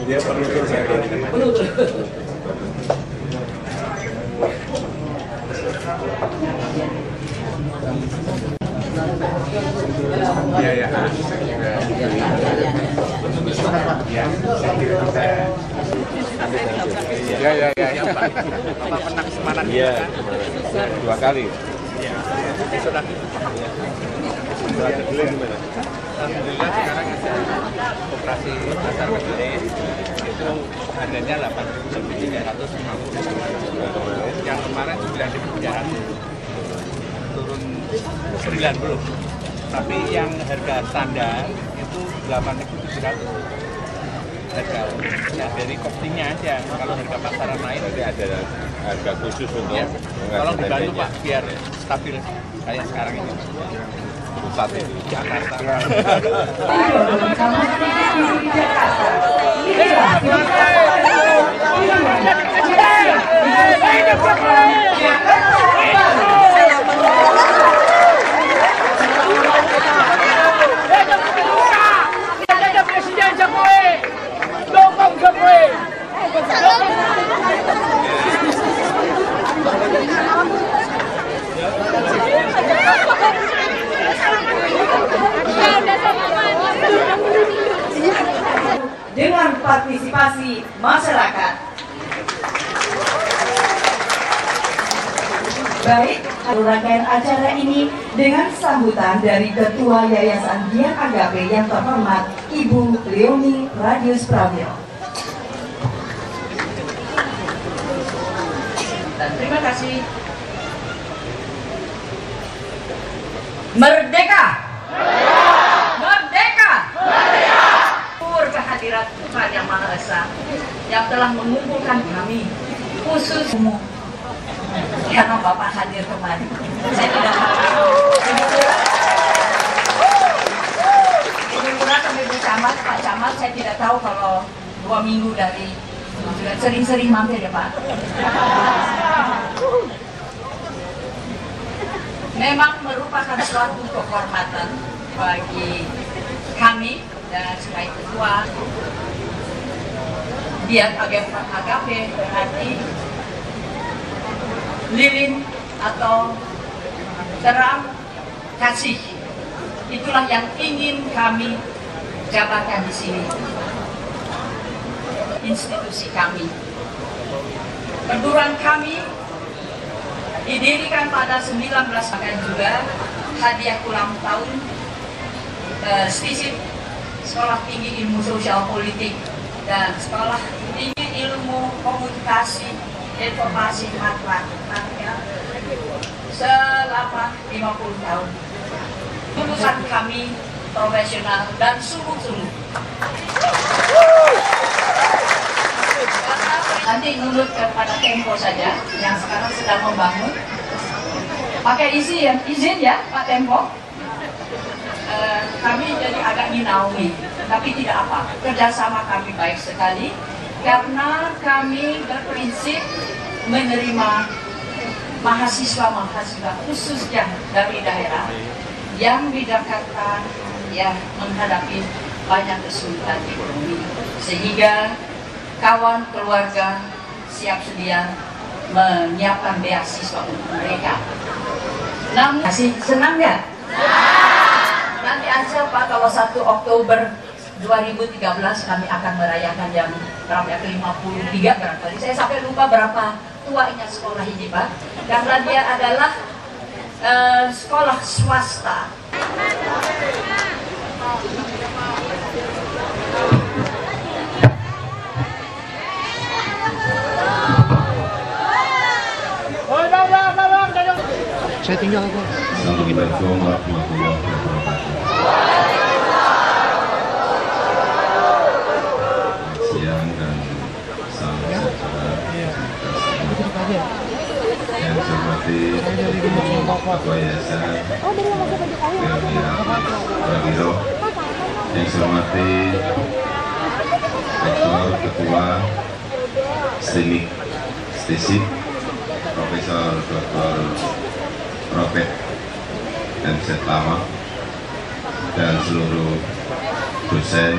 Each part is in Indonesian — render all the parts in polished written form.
Dia penutur saya. Penutur. Iya ya. Ya. Bapak pernah Semarang? Iya, 2 kali. Iya. Alhamdulillah sekarang operasi pasar gede itu harganya 8.350. Yang kemarin 9.300. Turun 90. Tapi yang harga standar itu 8.700. Harga ya, dari costingnya aja. Kalau harga pasaran lain ada harga khusus untuk ya. Tolong dibantu Pak biar stabil kayak sekarang ini. Pusat di Jakarta. Dengan partisipasi masyarakat. Baik, rangkaian acara ini dengan sambutan dari Ketua Yayasan Dian Agape yang terhormat Ibu Leonie Radius Prawio. Dan terima kasih. Merdeka! Merdeka! Kehadirat Tuhan Yang Maha Esa yang telah mengumpulkan kami khusus karena Bapak hadir kemarin. Saya tidak tahu. Ibu Lurah sama Ibu Camat, Pak Camat, saya tidak tahu kalau 2 minggu dari sering-sering mampir ya Pak. Memang merupakan suatu kehormatan bagi kami dan sebagai ketua Dian Agape berarti lilin atau terang kasih. Itulah yang ingin kami jabarkan di sini. Institusi kami, perguruan kami didirikan pada 19 bahkan juga hadiah ulang tahun STISIP, Sekolah Tinggi Ilmu Sosial Politik dan Sekolah Tinggi Ilmu Komunikasi Informasi Matematika selama 50 tahun. Lulusan kami profesional dan sungguh-sungguh. Nanti nurut kepada Tempo saja yang sekarang sedang membangun. Pakai izin ya Pak Tempo. Kami jadi agak dinaungi, tapi tidak apa. Kerjasama kami baik sekali karena kami berprinsip menerima mahasiswa-mahasiswa khususnya dari daerah yang di Jakarta yang menghadapi banyak kesulitan ekonomi, sehingga kawan keluarga siap sedia menyiapkan beasiswa untuk mereka. Namun masih senang nggak? Nanti aja Pak, kalau 1 Oktober 2013 kami akan merayakan yang berapa ya, ke-53 barangkali. Saya sampai lupa berapa tuanya sekolah ini Pak, karena dia adalah sekolah swasta. Saya tinggal kok. Assalamualaikum warahmatullahi wabarakatuh. Siang dan salam sejahtera. Yang saya hormati Ketua Yayasan Prawiro, yang saya hormati Ketua STISIP Profesor Dr. Robert dan Setlama dan seluruh dosen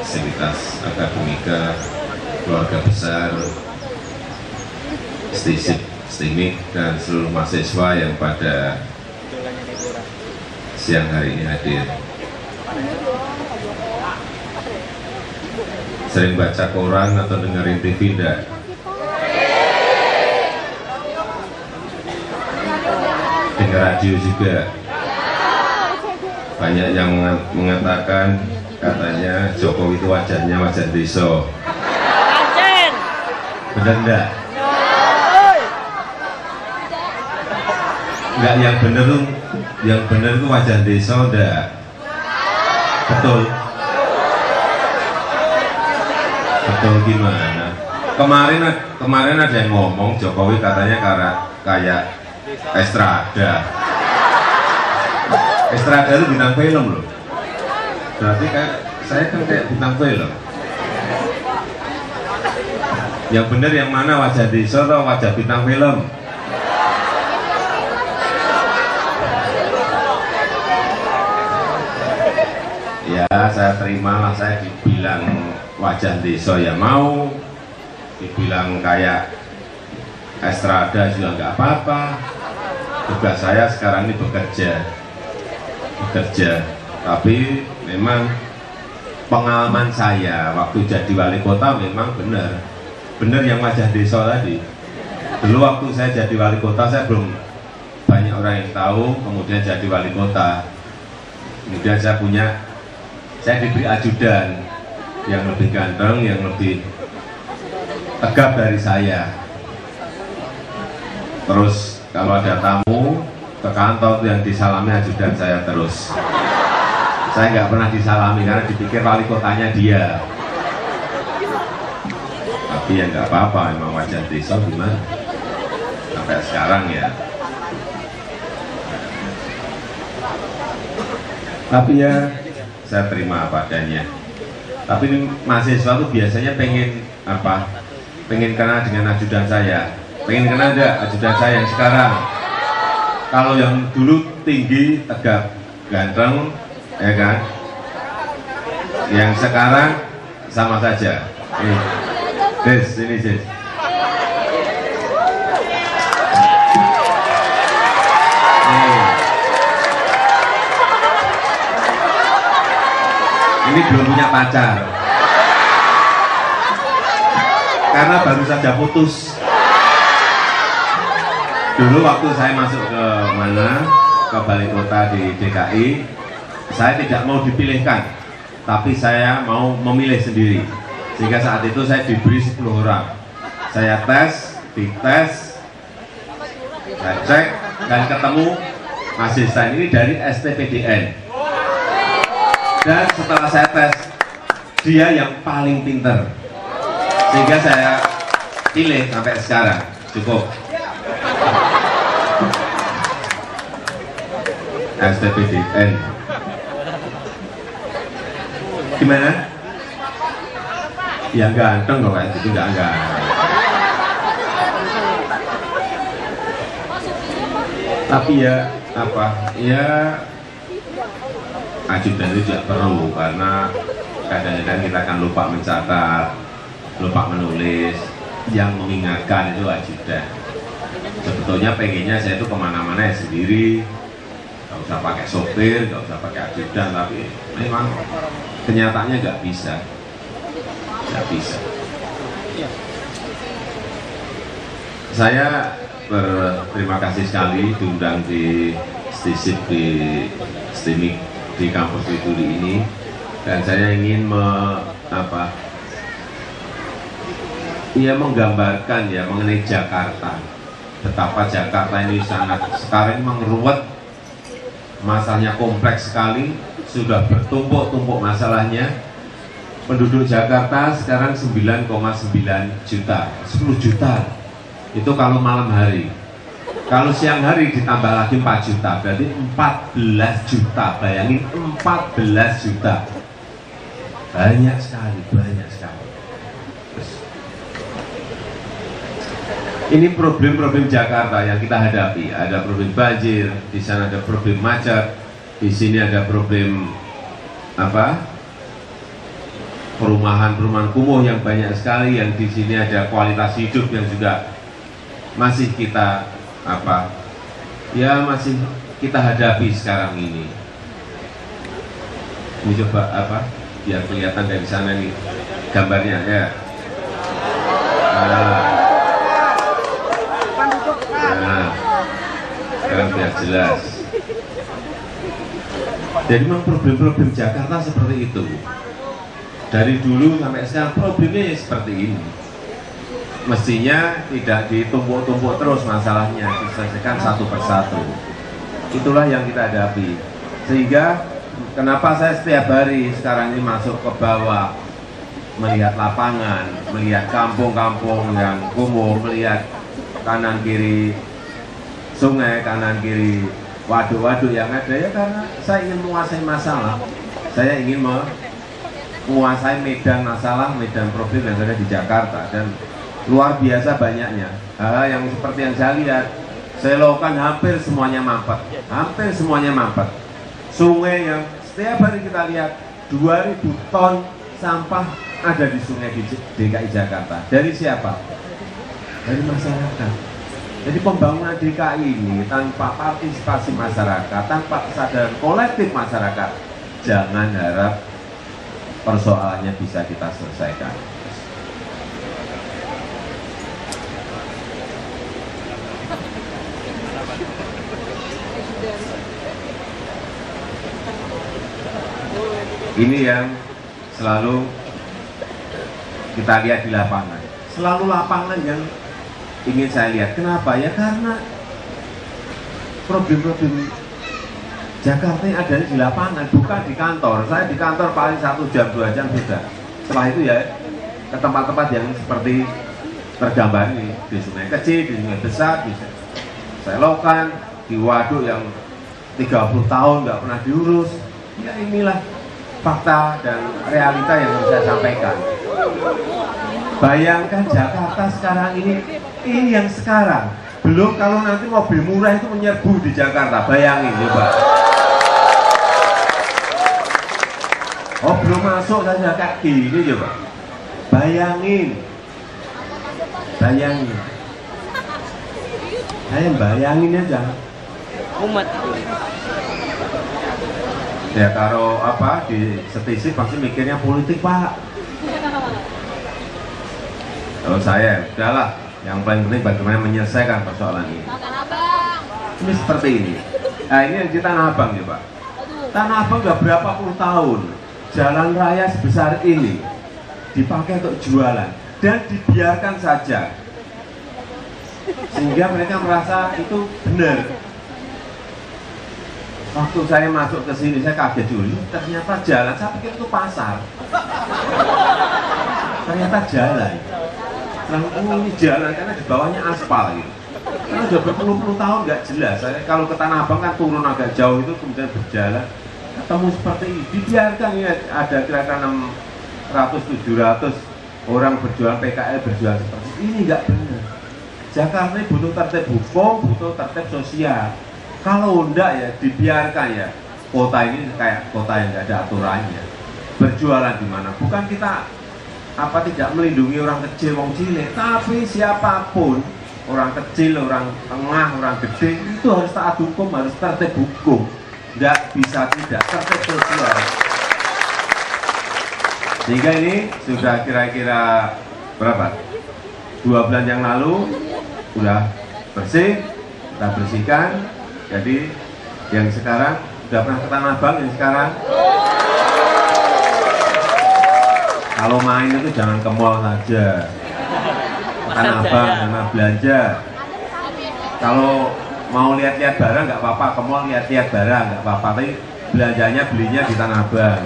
Sivitas Akademika, keluarga besar STIMIK, dan seluruh mahasiswa yang pada siang hari ini hadir. Sering baca koran atau dengerin TV enggak? Dengar radio juga. Banyak yang mengatakan katanya Jokowi itu wajahnya wajah desa. Benar enggak? Enggak, yang benar itu wajah desa enggak? Betul. Betul gimana? Kemarin ada yang ngomong Jokowi katanya kayak Estrada. Estrada itu bintang film loh. Berarti saya kan kayak bintang film. Yang benar yang mana, wajah desa atau wajah bintang film? Ya saya terima lah, saya dibilang wajah desa ya mau, dibilang kayak Estrada juga nggak apa-apa. Tugas saya sekarang ini bekerja, tapi memang pengalaman saya waktu jadi wali kota memang benar yang wajah desa tadi. Dulu waktu saya jadi wali kota, saya belum banyak orang yang tahu, kemudian jadi wali kota, kemudian saya diberi ajudan yang lebih ganteng, yang lebih tegap dari saya. Terus kalau ada tamu ke kantor yang disalami ajudan saya terus. Saya nggak pernah disalami karena dipikir wali kotanya dia. Tapi ya nggak apa-apa, emang wajah desa gimana? Sampai sekarang ya. Tapi ya saya terima apa adanya. Tapi ini mahasiswa tuh biasanya pengen apa? Pengen kenal dengan ajudan saya. Pengen kenal enggak ajudan saya yang sekarang? Kalau yang dulu tinggi, tegap, ganteng, ya kan? Yang sekarang sama saja. Ini Des. Ini belum punya pacar karena baru saja putus. Dulu waktu saya masuk ke balai kota di DKI, saya tidak mau dipilihkan, tapi saya mau memilih sendiri. Sehingga saat itu saya diberi 10 orang. Saya dites, saya cek dan ketemu asisten ini dari STPDN. Dan setelah saya tes, dia yang paling pinter, sehingga saya pilih sampai sekarang. Cukup. STPDN. Gimana? Ya ganteng kok kayak gitu, enggak. Tapi ya apa? Ya ajudan itu juga perlu, karena kadang-kadang kita akan lupa mencatat, lupa menulis. Yang mengingatkan itu ajudan. Sebetulnya pengennya saya itu kemana-mana ya sendiri, nggak usah pakai sopir, nggak usah pakai ajudan, tapi memang kenyataannya nggak bisa. Saya berterima kasih sekali diundang di STIMIK di kampus Widuri ini, dan saya ingin menggambarkan ya mengenai Jakarta, betapa Jakarta ini sangat sekarang mengruwet, masalahnya kompleks sekali, sudah bertumpuk-tumpuk masalahnya. Penduduk Jakarta sekarang 9,9 juta, 10 juta itu kalau malam hari. Kalau siang hari ditambah lagi 4 juta, berarti 14 juta. Bayangin 14 juta. Banyak sekali. Ini problem-problem Jakarta yang kita hadapi. Ada problem banjir, di sana ada problem macet, di sini ada problem perumahan kumuh yang banyak sekali, yang di sini ada kualitas hidup yang juga masih kita masih kita hadapi sekarang ini. Ini coba biar kelihatan dari sana nih gambarnya ya. Nah, sekarang biar jelas. Jadi memang problem-problem Jakarta seperti itu. Dari dulu sampai sekarang problemnya ya seperti ini. Mestinya tidak ditumpuk-tumpuk terus masalahnya, diselesaikan satu persatu. Itulah yang kita hadapi. Sehingga kenapa saya setiap hari sekarang ini masuk ke bawah, melihat lapangan, melihat kampung-kampung yang kumuh, melihat kanan kiri sungai, kanan kiri waduk-waduk yang ada, ya karena saya ingin menguasai masalah. Saya ingin menguasai medan masalah, medan problem yang ada di Jakarta, dan luar biasa banyaknya hal yang seperti yang saya lihat. Saya lakukan hampir semuanya mampet, sungai yang setiap hari kita lihat 2000 ton sampah ada di sungai di DKI Jakarta. Dari siapa? Dari masyarakat. Jadi pembangunan DKI ini tanpa partisipasi masyarakat, tanpa kesadaran kolektif masyarakat, jangan harap persoalannya bisa kita selesaikan. Ini yang selalu kita lihat di lapangan. Selalu lapangan yang ingin saya lihat. Kenapa? Ya karena problem-problem Jakarta yang ada di lapangan, bukan di kantor. Saya di kantor paling 1 jam, 2 jam sudah. Setelah itu ya ke tempat-tempat yang seperti tergambar ini, di sungai kecil, di sungai besar, bisa saya lakukan di waduk yang 30 tahun nggak pernah diurus. Ya inilah fakta dan realita yang harus saya sampaikan. Bayangkan Jakarta sekarang ini yang sekarang. Belum kalau nanti mobil murah itu menyerbu di Jakarta, bayangin coba. Oh belum masuk saja kayak gini coba. Bayangin. Saya bayangin aja. Umat. Ya kalau di setisi pasti mikirnya politik Pak. Kalau saya, udahlah, yang paling penting bagaimana menyelesaikan persoalan ini. Ini seperti ini. Nah ini yang di Tanah Abang ya Pak. Tanah Abang sudah berapa puluh tahun, jalan raya sebesar ini dipakai untuk jualan dan dibiarkan saja, sehingga mereka merasa itu benar. Waktu saya masuk ke sini, saya kaget dulu, ternyata jalan, saya pikir itu pasar. Ternyata jalan. Ini jalan, karena di bawahnya aspal gitu. Karena sudah berpuluh-puluh tahun nggak jelas. Saya kalau ke Tanah Abang kan turun agak jauh itu, kemudian berjalan, ketemu seperti ini. Dibiarkan ya, ada kira-kira 600-700 orang berjualan PKL, berjualan seperti ini, nggak benar. Jakarta ini butuh tertib hukum, butuh tertib sosial. Kalau enggak ya dibiarkan ya, kota ini kayak kota yang nggak ada aturannya. Berjualan di mana? Bukan kita tidak melindungi orang kecil, orang cilik, tapi siapapun, orang kecil, orang tengah, orang gede, itu harus taat hukum, harus tertib hukum. Nggak bisa tidak, tertib sosial. Sehingga ini sudah kira-kira berapa? 2 bulan yang lalu sudah bersih, kita bersihkan. Jadi yang sekarang sudah pernah ke Tanah Abang, yang sekarang kalau main itu jangan ke mall saja, ke Tanah Abang karena belanja. Kalau mau lihat-lihat barang nggak apa-apa, ke mall lihat-lihat barang nggak apa-apa, tapi belinya di Tanah Abang.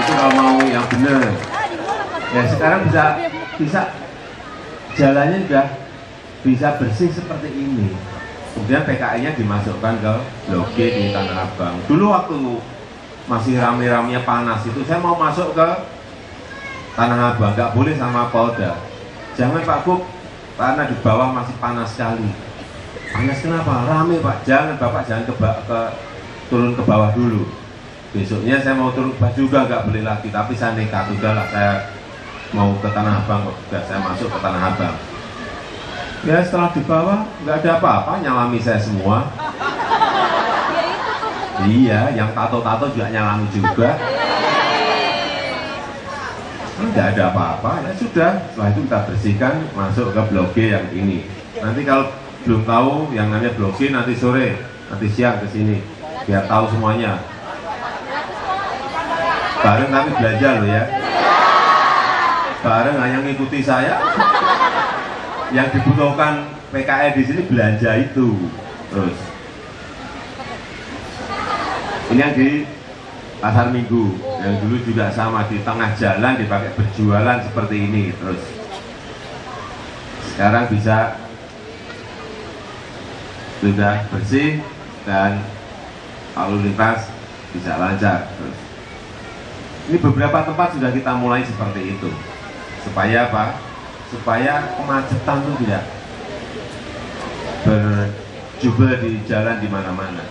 Itu kalau mau yang benar. Ya sekarang bisa jalannya sudah bisa bersih seperti ini. Kemudian PKI-nya dimasukkan ke Blok G di Tanah Abang. Dulu waktu masih rame-ramenya panas itu, saya mau masuk ke Tanah Abang, nggak boleh sama Polda. Jangan Pak Gub, karena di bawah masih panas sekali. Panas kenapa? Rame Pak. Jangan Bapak, jangan turun ke bawah dulu. besoknya saya mau turun baju juga nggak beli lagi, tapi saya nekat, udahlah saya mau ke Tanah Abang, udah saya masuk ke Tanah Abang. Ya setelah di bawah nggak ada apa-apa, nyalami saya semua. Iya, yang tato-tato juga nyalami juga. Nggak ada apa-apa, ya sudah. Setelah itu kita bersihkan, masuk ke Blok G yang ini. Nanti kalau belum tahu yang namanya Blok G, nanti sore, nanti siang ke sini, biar tahu semuanya. Bareng tapi belanja loh ya. Bareng hanya ngikuti saya. Yang dibutuhkan PKI di sini belanja itu. Terus ini yang di Pasar Minggu, yang dulu juga sama di tengah jalan dipakai berjualan seperti ini. Terus sekarang bisa sudah bersih dan lalu lintas bisa lancar. Terus ini beberapa tempat sudah kita mulai seperti itu, supaya apa? Supaya kemacetan itu tidak berjubel di jalan di mana-mana.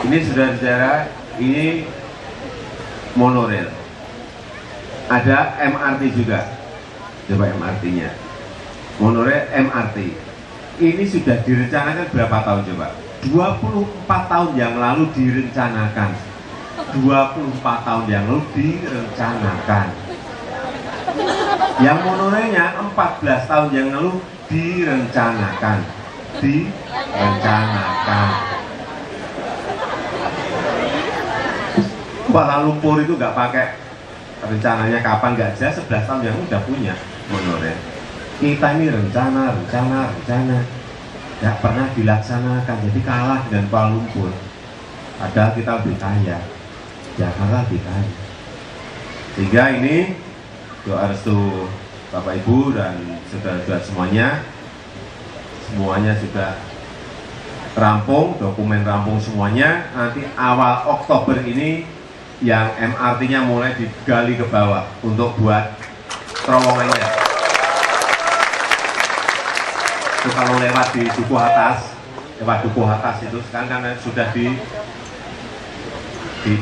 Ini saudara-saudara, ini monorail. Ada MRT juga. Coba MRT-nya. Monorail MRT. Ini sudah direncanakan berapa tahun coba? 24 tahun yang lalu direncanakan. 24 tahun yang lalu direncanakan. Yang monorailnya 14 tahun yang lalu direncanakan. Kuala Lumpur itu nggak pakai rencananya kapan, nggak jelas, 11 tahun yang udah punya monorail. Kita ini rencana nggak pernah dilaksanakan, jadi kalah dengan Kuala Lumpur. Padahal kita lebih kaya, Jakarta lebih kaya. Sehingga ini doa restu Bapak Ibu dan saudara-saudara semuanya sudah rampung, dokumen rampung semuanya. Nanti awal Oktober ini yang MRT-nya mulai digali ke bawah untuk buat terowongannya. Itu kalau lewat di Dukuh Atas itu sekarang kan sudah di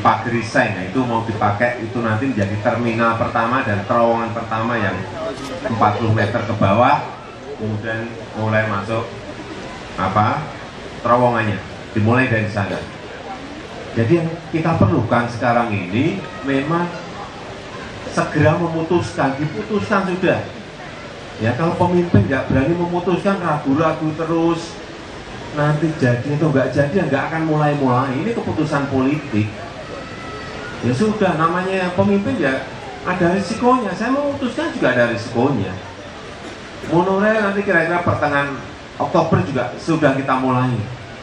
Pagri Seng, nah itu mau dipakai, itu nanti menjadi terminal pertama dan terowongan pertama yang 40 meter ke bawah, kemudian mulai masuk terowongannya, dimulai dari sana. Jadi yang kita perlukan sekarang ini memang segera diputuskan sudah. Ya kalau pemimpin nggak berani memutuskan, ragu-ragu terus, nanti jadi atau nggak jadi, nggak akan mulai. Ini keputusan politik. Ya sudah, namanya pemimpin ya ada risikonya. Saya memutuskan juga ada risikonya. Monorail nanti kira-kira pertengahan Oktober juga sudah kita mulai.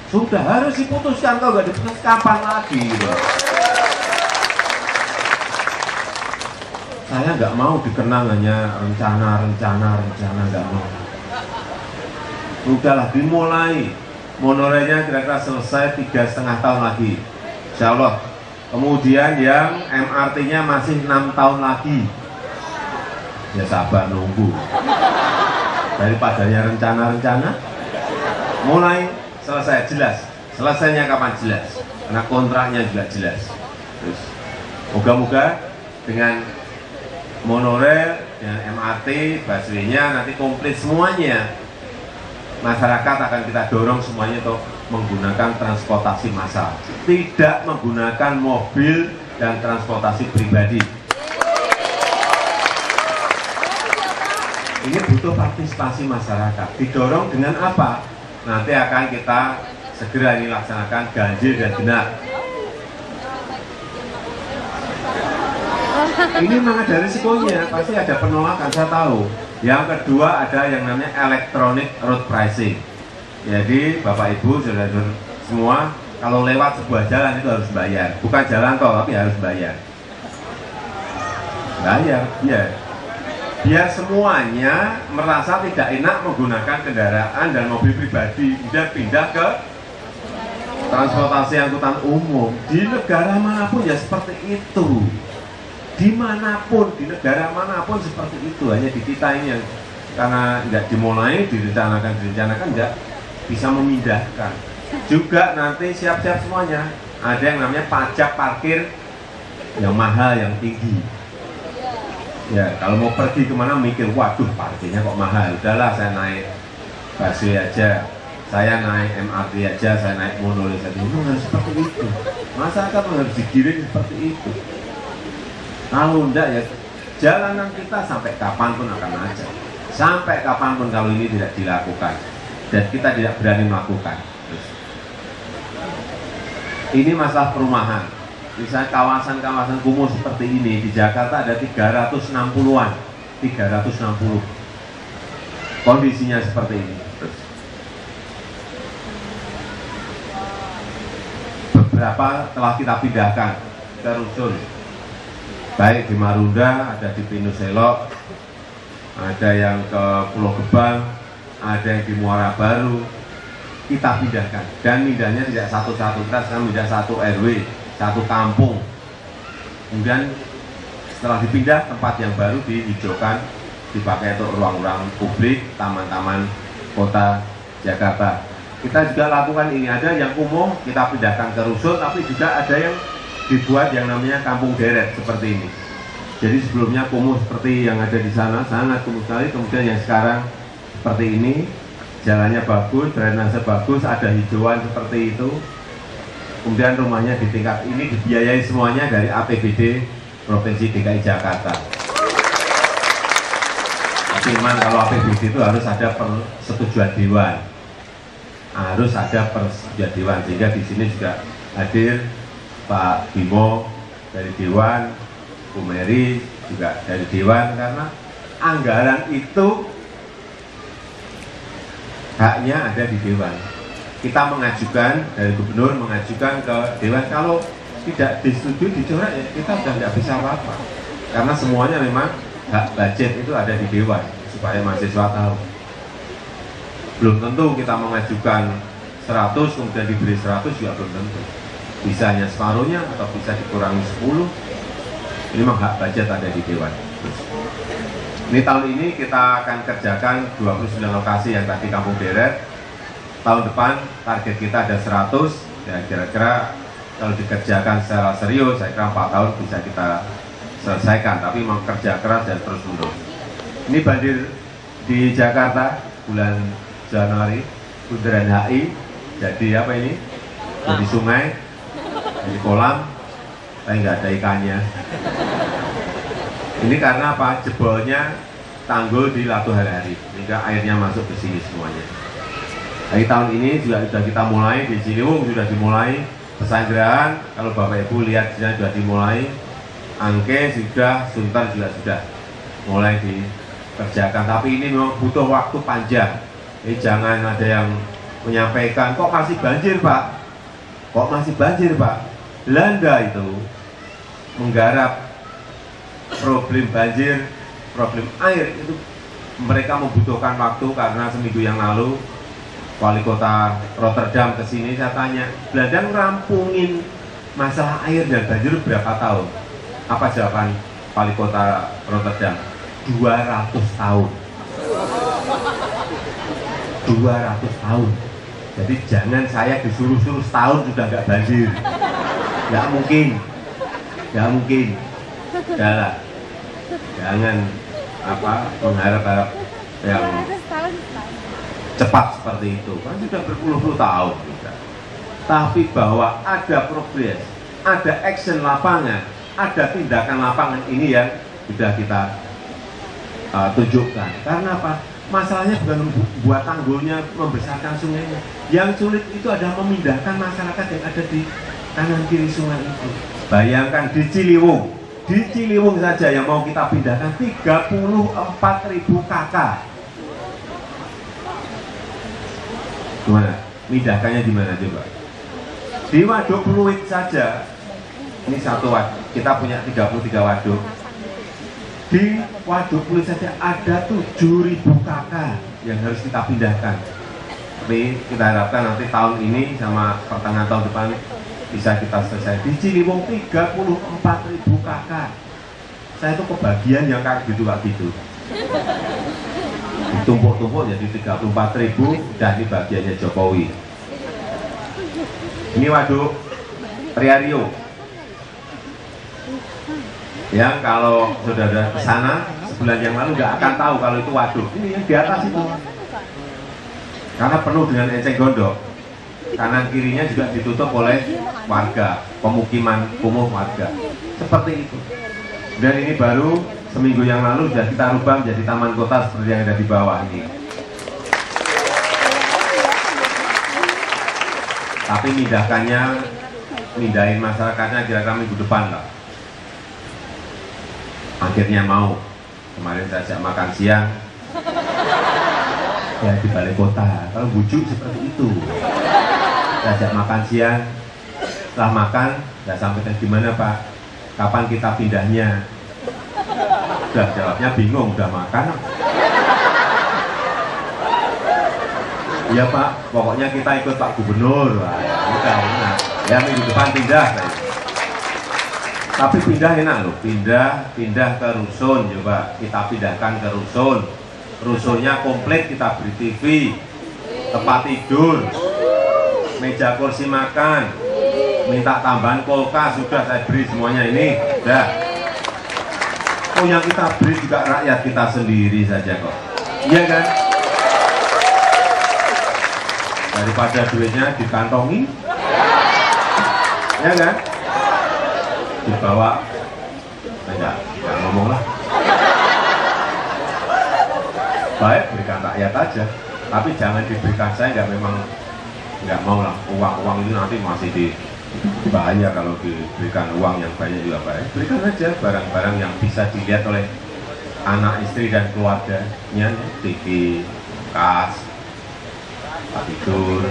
Sudah harus diputuskan, kalau nggak diputuskan kapan lagi gitu. Saya nggak mau dikenang hanya rencana, nggak mau. Udahlah dimulai. Monorailnya kira-kira selesai 3,5 tahun lagi, insya Allah. Kemudian yang MRT-nya masih 6 tahun lagi. Ya sabar nunggu. Daripada ya rencana, mulai selesai jelas. Selesainya kapan jelas? Karena kontraknya juga jelas. Terus moga-moga dengan monorail dan MRT, busway-nya nanti komplit semuanya. Masyarakat akan kita dorong semuanya untuk menggunakan transportasi massal, tidak menggunakan mobil dan transportasi pribadi. Ini butuh partisipasi masyarakat. Didorong dengan apa? Nanti akan kita segera ini laksanakan ganjil dan genap. Ini memang ada risikonya, pasti ada penolakan, saya tahu. Yang kedua ada yang namanya electronic road pricing. Jadi Bapak Ibu, saudara-saudara semua, kalau lewat sebuah jalan itu harus bayar. Bukan jalan tol, tapi harus bayar. Bayar, ya. Biar semuanya merasa tidak enak menggunakan kendaraan dan mobil pribadi, kemudian pindah ke transportasi angkutan umum. Di negara manapun ya seperti itu. Dimanapun, di negara manapun seperti itu. Hanya di kita ini yang karena nggak dimulai, direncanakan nggak bisa memindahkan. Juga nanti siap-siap semuanya, ada yang namanya pajak parkir yang mahal, yang tinggi. Ya, kalau mau pergi kemana mikir, waduh parkirnya kok mahal. Udahlah, saya naik busway aja, saya naik MRT aja, saya naik monorail saja. Memang harus seperti itu. Masyarakat harus digiring seperti itu. Kalau enggak ya jalanan kita sampai kapanpun akan macet. Sampai kapanpun kalau ini tidak dilakukan dan kita tidak berani melakukan. Ini masalah perumahan. Misalnya kawasan-kawasan kumuh seperti ini di Jakarta ada 360-an, 360. Kondisinya seperti ini. Beberapa telah kita pindahkan ke rusun. Baik di Marunda, ada di Pinuselok, ada yang ke Pulau Gebang, ada yang di Muara Baru. Kita pindahkan dan pindahnya tidak satu-satu, kita sekarang pindah satu RW, satu kampung. Kemudian setelah dipindah, tempat yang baru dihijaukan, dipakai untuk ruang-ruang publik, taman-taman kota Jakarta. Kita juga lakukan ini, ada yang umum kita pindahkan ke rusun, tapi juga ada yang dibuat yang namanya kampung deret seperti ini. Jadi sebelumnya kumuh seperti yang ada di sana, sangat kumuh sekali. Kemudian yang sekarang seperti ini, jalannya bagus, drainase bagus, ada hijauan seperti itu. Kemudian rumahnya di tingkat ini dibiayai semuanya dari APBD Provinsi DKI Jakarta. Tapi memang kalau APBD itu harus ada persetujuan dewan, harus ada persetujuan dewan. Sehingga di sini juga hadir Pak Bimo dari dewan, Bu Mary juga dari dewan, karena anggaran itu haknya ada di dewan. Kita mengajukan, dari gubernur mengajukan ke dewan, kalau tidak disetujui dicoret ya kita sudah tidak bisa apa-apa, karena semuanya memang hak budget itu ada di dewan, supaya mahasiswa tahu. Belum tentu kita mengajukan 100 kemudian diberi 100 juga belum tentu, bisa hanya separuhnya atau bisa dikurangi 10. Ini memang hak budget ada di dewan. Ini tahun ini kita akan kerjakan 29 lokasi yang tadi kampung deret. Tahun depan target kita ada 100, ya kira-kira kalau dikerjakan secara serius, saya kira 4 tahun bisa kita selesaikan, tapi memang kerja keras dan terus menerus. Ini banjir di Jakarta bulan Januari, Bundaran HI, jadi apa ini? Jadi sungai, jadi kolam, tapi nggak ada ikannya. Ini karena apa? Jebolnya tanggul di Latu Hari-Hari, sehingga airnya masuk ke sini semuanya. Dari tahun ini juga sudah kita mulai, di Ciliwung sudah dimulai, Pesanggerahan, kalau Bapak Ibu lihat di sana sudah dimulai, Angke sudah, Sunter juga sudah mulai dikerjakan. Tapi ini memang butuh waktu panjang. Jadi jangan ada yang menyampaikan, kok masih banjir Pak? Kok masih banjir Pak? Belanda itu menggarap problem banjir, problem air itu mereka membutuhkan waktu, karena seminggu yang lalu wali kota Rotterdam ke sini, saya tanya, Belanda ngerampungin masalah air dan banjir berapa tahun? Apa jawaban wali kota Rotterdam? 200 tahun. 200 tahun. Jadi jangan saya disuruh-suruh setahun sudah nggak banjir. Nggak mungkin. Nggak mungkin. Udahlah, jangan mengharap-harap yang cepat seperti itu, kan sudah berpuluh-puluh tahun juga. Tapi bahwa ada progres, ada action lapangan, ada tindakan lapangan, ini yang sudah kita tunjukkan. Karena apa? Masalahnya bukan membuat tanggulnya, membesarkan sungainya. Yang sulit itu adalah memindahkan masyarakat yang ada di kanan kiri sungai itu. Bayangkan di Ciliwung saja yang mau kita pindahkan 34.000 KK. Gimana? Pindahkannya di mana coba? Di Waduk Pluit saja. Ini satu waduk. Kita punya 33 waduk. Di Waduk Pluit saja ada 7.000 KK yang harus kita pindahkan. Tapi kita harapkan nanti tahun ini sama pertengahan tahun depan bisa kita selesai. Di Ciliwung 34.000 KK. Saya itu kebagian yang kayak gitu. Ditumpuk-tumpuk jadi 34.000, dan di bagiannya Jokowi. Ini waduk Riario. Yang kalau saudara ke sana sebulan yang lalu nggak akan tahu kalau itu waduk. Ini yang di atas itu. Karena penuh dengan enceng gondok. Kanan kirinya juga ditutup oleh warga, pemukiman kumuh warga. Seperti itu. Dan ini baru seminggu yang lalu sudah kita rubah menjadi taman kota seperti yang ada di bawah ini. Tapi mindahin masyarakatnya kira-kira minggu depan lah. Akhirnya mau. Kemarin saya ajak makan siang. Ya di balai kota. Kalau bujuk seperti itu. Saya ajak makan siang. Setelah makan, saya sampaikan gimana Pak? Kapan kita pindahnya? Udah jawabnya bingung, udah makan. Iya Pak, pokoknya kita ikut Pak Gubernur. Wah, ya, udah enak. Ya minggu depan pindah. Tapi pindah enak loh, pindah ke rusun, coba kita pindahkan ke rusun. Rusunnya komplit, kita beri TV, tempat tidur, meja kursi makan, minta tambahan kulkas, sudah saya beri semuanya ini, udah. Oh yang kita beri juga rakyat kita sendiri saja kok, iya kan? Daripada duitnya dikantongi, ya kan? Dibawa, enggak ngomong lah. Baik berikan rakyat aja, tapi jangan diberikan saya, nggak mau lah. Uang itu nanti masih bahaya kalau diberikan uang yang banyak juga baik. Berikan aja barang-barang yang bisa dilihat oleh anak, istri dan keluarganya, TV, kas, tempat tidur.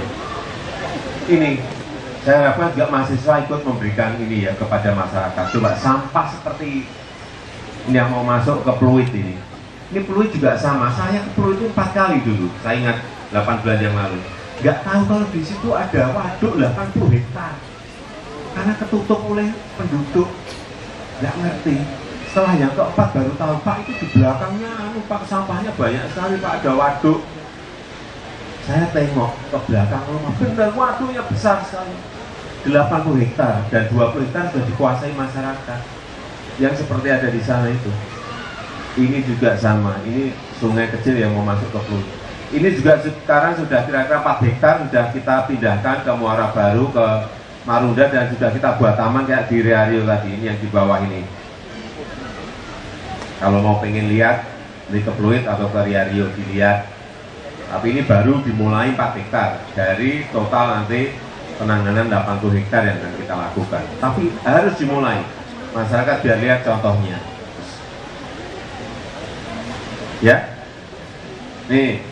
Ini saya harapkan juga mahasiswa ikut memberikan ini ya kepada masyarakat. Coba sampah seperti ini yang mau masuk ke Pluit ini. Ini Pluit juga sama. Saya ke Pluit itu 4 kali dulu. Saya ingat 8 bulan yang lalu. Nggak tahu kalau di situ ada waduk 80 hektar. Karena ketutup oleh penduduk. Nggak ngerti. Setelah yang keempat baru tahu, Pak itu di belakangnya, Pak sampahnya banyak sekali, Pak ada waduk. Saya tengok ke belakang rumah, benar waduknya besar sekali. 80 hektar dan 20 hektar sudah dikuasai masyarakat. Yang seperti ada di sana itu. Ini juga sama, ini sungai kecil yang mau masuk ke Pluit. Ini juga sekarang sudah kira-kira 4 hektar sudah kita pindahkan ke Muara Baru, ke Marunda, dan sudah kita buat taman kayak di Riario tadi, ini yang di bawah ini. Kalau mau pengen lihat, ini ke Pluit atau ke Riario dilihat. Tapi ini baru dimulai 4 hektar dari total nanti penanganan 80 hektar yang akan kita lakukan. Tapi harus dimulai, masyarakat biar lihat contohnya. Ya, nih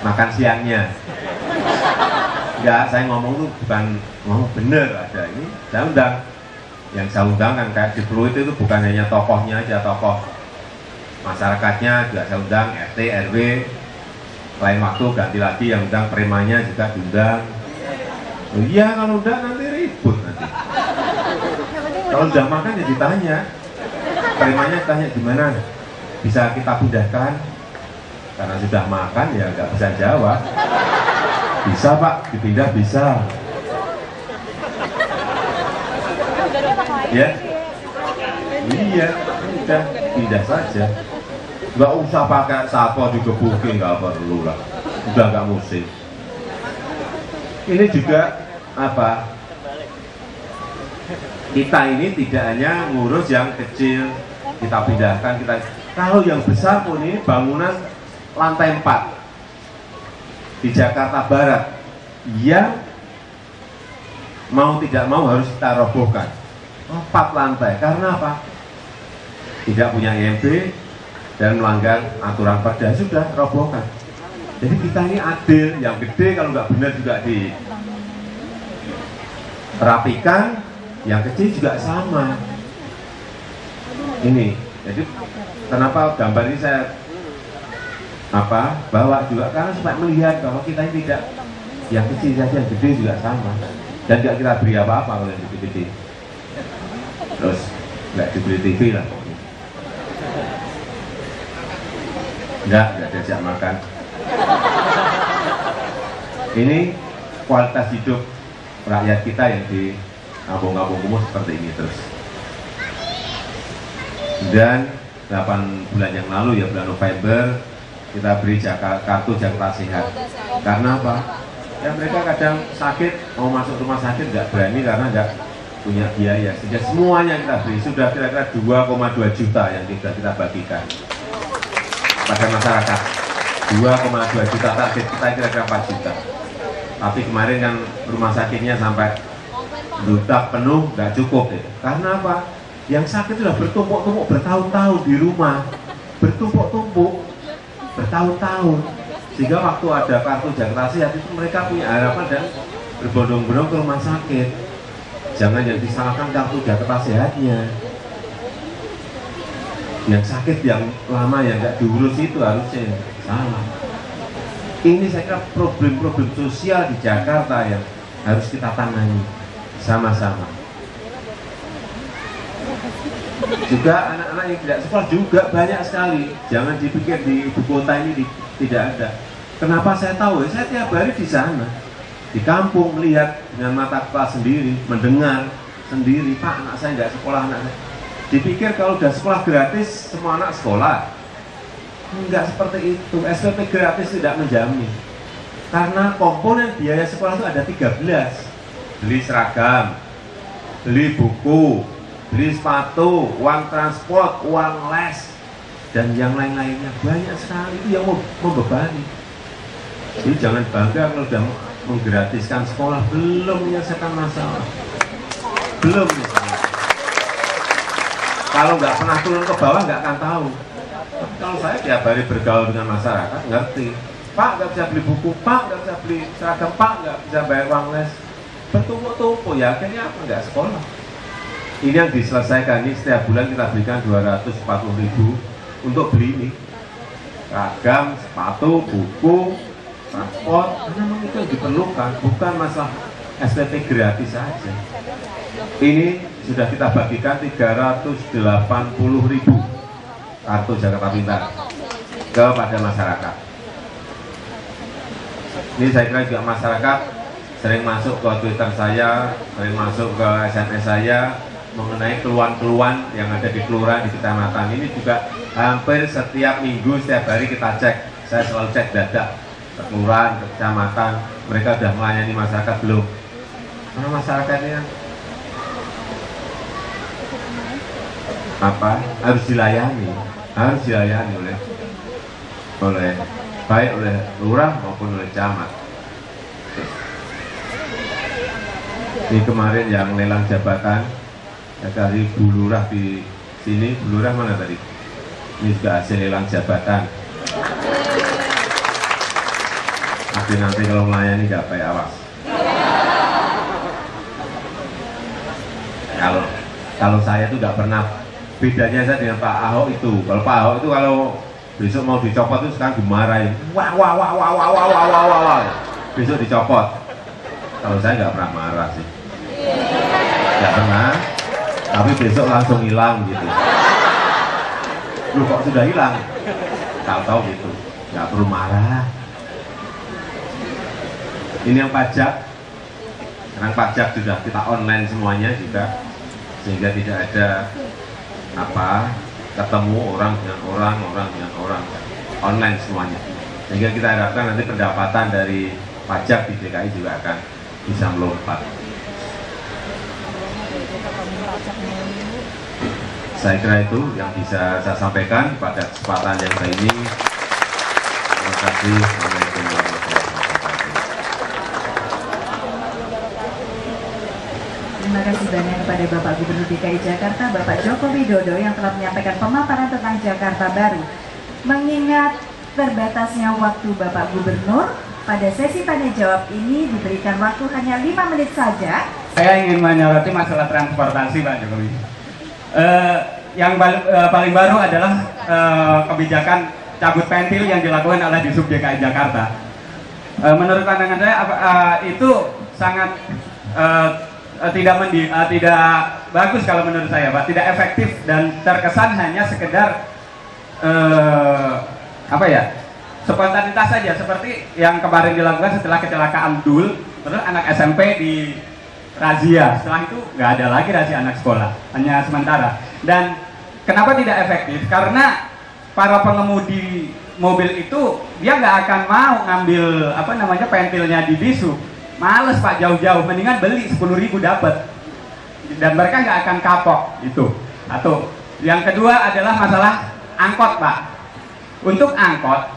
makan siangnya. Enggak, saya ngomong tuh bukan ngomong bener, ada ini. Saya undang, yang saya undang kan kayak di Pluit itu bukan hanya tokohnya aja, tokoh masyarakatnya juga saya undang, RT, RW. Lain waktu ganti lagi yang undang premanya juga diundang. Oh iya, kalau undang nanti ribut nanti. Kalau udah makan ya ditanya, premanya tanya gimana? Bisa kita pindahkan? Karena sudah makan ya nggak bisa jawab. Bisa Pak, dipindah bisa. Ya, iya, udah pindah saja. Nggak usah pakai sapo digebukin, nggak perlu lah. Udah nggak musim. Ini juga apa? Kita ini tidak hanya ngurus yang kecil, kita pindahkan, kalau yang besar pun ini bangunan lantai 4 di Jakarta Barat, yang mau tidak mau harus kita robohkan 4 lantai. Karena apa? Tidak punya IMB dan melanggar aturan perda, sudah robohkan. Jadi kita ini adil, yang gede kalau nggak benar juga dirapikan, yang kecil juga sama. Ini, jadi kenapa gambar ini saya bawa juga, karena supaya melihat bahwa kita ini tidak yang kecil saja, yang gede juga sama, dan nggak kita beri apa-apa kalau yang gede-gede. Terus nggak diberi TV lah, nggak diajak makan. Ini kualitas hidup rakyat kita yang kampung-kampung kumuh seperti ini terus. Dan 8 bulan yang lalu, ya bulan November, kita beri kartu Jakarta Sehat. Karena apa? Ya mereka kadang sakit, mau masuk rumah sakit nggak berani karena nggak punya biaya. Sehingga semuanya kita beri, sudah kira-kira 2,2 juta yang kita bagikan pada masyarakat. 2,2 juta, target kita kira-kira 4 juta. Tapi kemarin kan rumah sakitnya sampai ludak penuh, nggak cukup ya. Karena apa? Yang sakit sudah bertumpuk-tumpuk bertahun-tahun di rumah, bertumpuk-tumpuk bertahun-tahun, sehingga waktu ada kartu Jakarta Sehat itu mereka punya harapan dan berbondong-bondong ke rumah sakit. Jangan yang disalahkan kartu Jakarta Sehatnya, yang sakit yang lama yang nggak diurus itu harusnya salah. Ini saya kira problem-problem sosial di Jakarta yang harus kita tangani sama-sama. Juga anak-anak yang tidak sekolah juga banyak sekali. Jangan dipikir di ibu kota ini tidak ada. Kenapa saya tahu? Saya tiap hari di sana, di kampung, melihat dengan mata kepala sendiri, mendengar sendiri. Pak, anak saya tidak sekolah, anak saya. Dipikir kalau udah sekolah gratis semua anak sekolah. Enggak seperti itu. SPP gratis tidak menjamin. Karena komponen biaya sekolah itu ada 13. Beli seragam, beli buku, beli sepatu, uang transport, uang les, dan yang lain-lainnya banyak sekali. Itu yang membebani. Jadi jangan bangga kalau sudah menggratiskan sekolah, belum menyelesaikan masalah, belum misalnya. Kalau nggak pernah turun ke bawah nggak akan tahu. Tapi kalau saya tiap hari bergaul dengan masyarakat, ngerti. Pak nggak bisa beli buku, Pak nggak bisa beli seragam, Pak nggak bisa bayar uang les, bertumpuk-tumpuk, ya akhirnya apa? Nggak sekolah. Ini yang diselesaikan, ini setiap bulan kita berikan 240.000 untuk beli ini seragam, sepatu, buku, transport, karena memang itu yang diperlukan, bukan masalah SPP gratis saja. Ini sudah kita bagikan 380.000 kartu Jakarta Pintar kepada masyarakat. Ini saya kira juga masyarakat sering masuk ke Twitter saya, sering masuk ke SMS saya mengenai keluhan-keluhan yang ada di kelurahan, di kecamatan. Ini juga hampir setiap minggu, setiap hari kita cek. Saya selalu cek dadak ke kelurahan, ke kecamatan, mereka sudah melayani masyarakat belum? Karena masyarakatnya apa? Harus dilayani oleh baik oleh lurah maupun oleh camat. Ini kemarin yang lelang jabatan ya, dari Bu Lurah di sini. Bu Lurah mana tadi? Ini juga hasil lelang jabatan. Tapi nanti kalau melayani nggak baik, awas. Kalau saya tuh nggak pernah, bedanya saya dengan Pak Ahok itu. Kalau Pak Ahok itu kalau besok mau dicopot itu sekarang dimarahin, wah, besok dicopot. Kalau saya nggak pernah marah sih, nggak pernah. Tapi besok langsung hilang gitu. Lu kok sudah hilang? Tahu-tahu gitu, nggak perlu marah. Ini yang pajak, sekarang pajak sudah kita online semuanya juga, sehingga tidak ada apa ketemu orang dengan orang dengan orang, online semuanya. Sehingga kita harapkan nanti pendapatan dari pajak di DKI juga akan bisa melompat. Saya kira itu yang bisa saya sampaikan pada kesempatan yang baik ini. Terima kasih. Assalamualaikum warahmatullahi wabarakatuh. Terima kasih banyak kepada Bapak Gubernur DKI Jakarta, Bapak Joko Widodo, yang telah menyampaikan pemaparan tentang Jakarta Baru. Mengingat terbatasnya waktu Bapak Gubernur, pada sesi tanya jawab ini diberikan waktu hanya 5 menit saja. Saya ingin menyoroti masalah transportasi, Pak Jokowi. Yang paling baru adalah kebijakan cabut pentil yang dilakukan oleh Disub DKI Jakarta. Menurut pandangan saya itu sangat tidak bagus kalau menurut saya, Pak. Tidak efektif dan terkesan hanya sekedar spontanitas saja, seperti yang kemarin dilakukan setelah kecelakaan Dul, terus anak SMP razia. Setelah itu nggak ada lagi razia anak sekolah, hanya sementara. Dan kenapa tidak efektif? Karena para pengemudi mobil itu dia nggak akan mau ngambil pentilnya di Bisub. Males Pak, jauh-jauh, mendingan beli 10.000 dapat. Dan mereka nggak akan kapok itu. Atau yang kedua adalah masalah angkot Pak. Untuk angkot,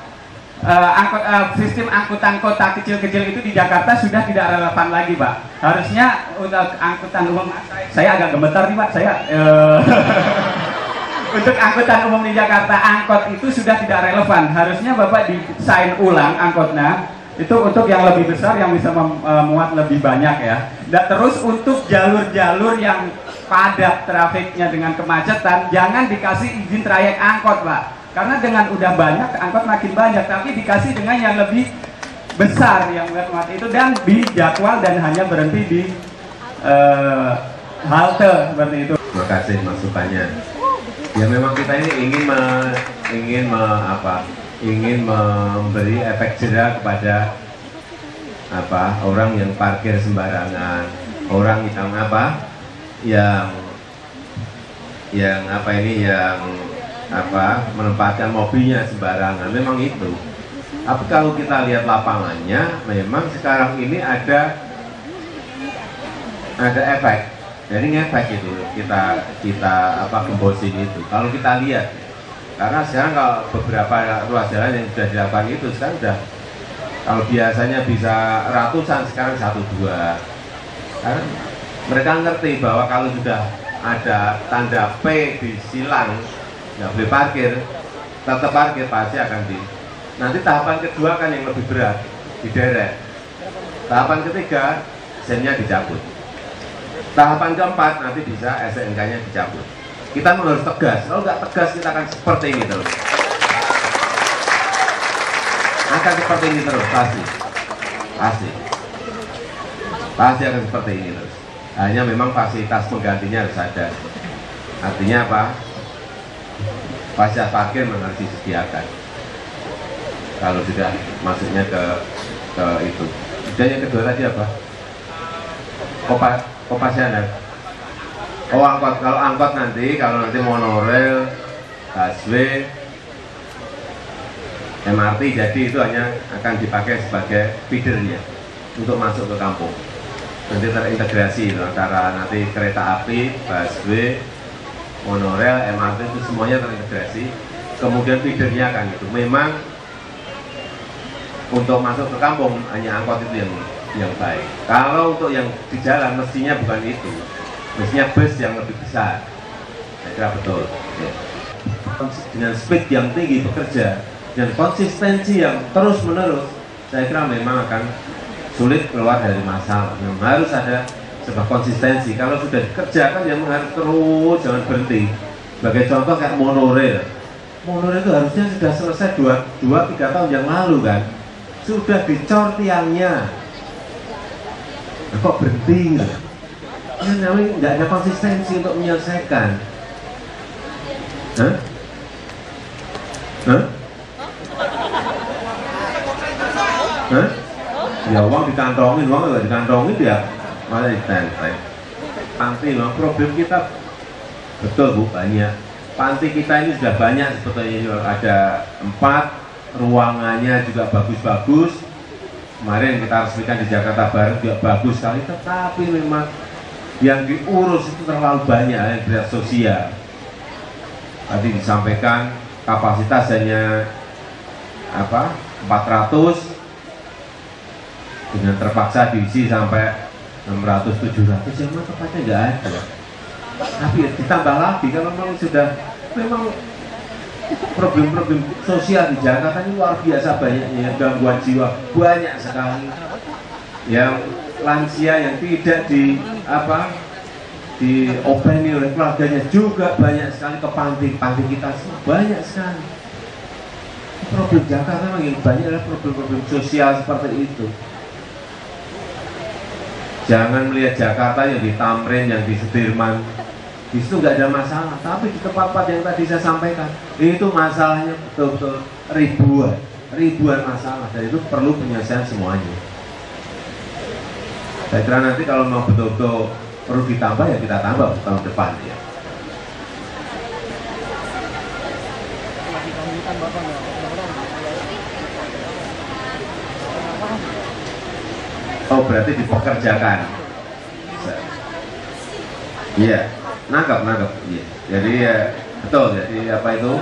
sistem angkutan kota kecil-kecil itu di Jakarta sudah tidak relevan lagi Pak. Harusnya untuk angkutan umum, saya agak gemetar nih Pak, untuk angkutan umum di Jakarta, angkot itu sudah tidak relevan. Harusnya Bapak desain ulang angkotnya itu untuk yang lebih besar, yang bisa memuat lebih banyak ya. Dan terus untuk jalur-jalur yang padat trafiknya dengan kemacetan, jangan dikasih izin trayek angkot Pak. Karena dengan udah banyak, angkot makin banyak, tapi dikasih dengan yang lebih besar, yang muat itu, dan dijadwal dan hanya berhenti di halte seperti itu. Terima kasih masukannya. Ya memang kita ini ingin memberi efek jera kepada orang yang parkir sembarangan, orang yang menempatkan mobilnya sembarangan. Memang itu. Tapi kalau kita lihat lapangannya, memang sekarang ini ada efek. Jadi ngefek itu kita gembosin itu. Kalau kita lihat, karena sekarang kalau beberapa ruas jalan yang sudah dilakukan itu sekarang sudah, kalau biasanya bisa ratusan, sekarang 1-2. Karena mereka ngerti bahwa kalau sudah ada tanda P di silang, nggak boleh parkir, tetap parkir pasti akan nanti tahapan kedua kan yang lebih berat, diderek. Tahapan ketiga, sennya dicabut. Tahapan keempat nanti bisa SNK-nya dicabut. Kita harus tegas. Kalau nggak tegas kita akan seperti ini terus. Akan seperti ini terus, pasti akan seperti ini terus. Hanya memang fasilitas penggantinya harus ada. Artinya apa? Fasilitas parkir memang harus disediakan. Kalau sudah masuknya ke itu. Dan yang kedua tadi apa? Kopasyanan. Oh angkot, kalau angkot nanti monorail, busway, MRT, jadi itu hanya akan dipakai sebagai feedernya untuk masuk ke kampung. Nanti terintegrasi itu, antara nanti kereta api, busway, monorail, MRT itu semuanya terintegrasi. Kemudian feedernya kan itu. Memang untuk masuk ke kampung hanya angkot itu yang baik. Kalau untuk yang di jalan mestinya bukan itu, mestinya bus yang lebih besar. Saya kira betul. Ya. Dengan speed yang tinggi bekerja dan konsistensi yang terus menerus, saya kira memang akan sulit keluar dari masalah. Memang harus ada sebuah konsistensi. Kalau sudah dikerjakan, ya harus terus, jangan berhenti. Sebagai contoh kayak monorail. Monorail itu harusnya sudah selesai 2-3 tahun yang lalu kan. Sudah dicor tiangnya. Nah, kok berhenti? Ya, namanya nggak ada konsistensi untuk menyelesaikan. Hah? Ya uang dikantongin, uang nggak dikantongin ya malah ditenteng. Panti memang problem kita betul Bu, banyak. Panti kita ini sudah banyak, sebetulnya ada 4, ruangannya juga bagus-bagus. Kemarin kita resmikan di Jakarta Barat juga bagus sekali, tetapi memang yang diurus itu terlalu banyak, yang berat sosial. Tadi disampaikan kapasitas hanya 400, dengan terpaksa diisi sampai 600-700, yang mana tempatnya nggak ada. Tapi ditambah lagi kalau memang sudah problem-problem sosial di Jakarta ini luar biasa banyaknya, gangguan jiwa banyak sekali, yang lansia yang tidak diopeni oleh keluarganya juga banyak sekali, ke panti kita banyak sekali. Problem Jakarta memang yang banyak adalah problem-problem sosial seperti itu. Jangan melihat Jakarta yang di Tamrin, yang di Sudirman, di situ nggak ada masalah, tapi di tempat-tempat yang tadi saya sampaikan itu masalahnya betul-betul ribuan masalah, dan itu perlu penyelesaian semuanya. Saya kira nanti kalau mau betul-betul perlu ditambah ya kita tambah tahun depan ya. Oh berarti dipekerjakan. Iya, nangkap. Iya. Jadi ya betul. Jadi apa itu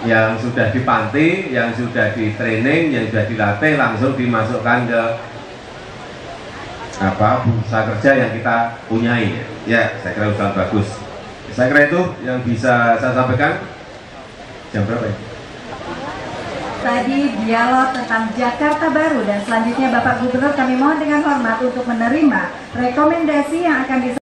yang sudah di panti, yang sudah di training, yang sudah dilatih langsung dimasukkan ke apa bursa kerja yang kita punyai. Ya, saya kira usaha bagus. Saya kira itu yang bisa saya sampaikan. Jam berapa ya? Tadi dialog tentang Jakarta Baru, dan selanjutnya Bapak Gubernur kami mohon dengan hormat untuk menerima rekomendasi yang akan disampaikan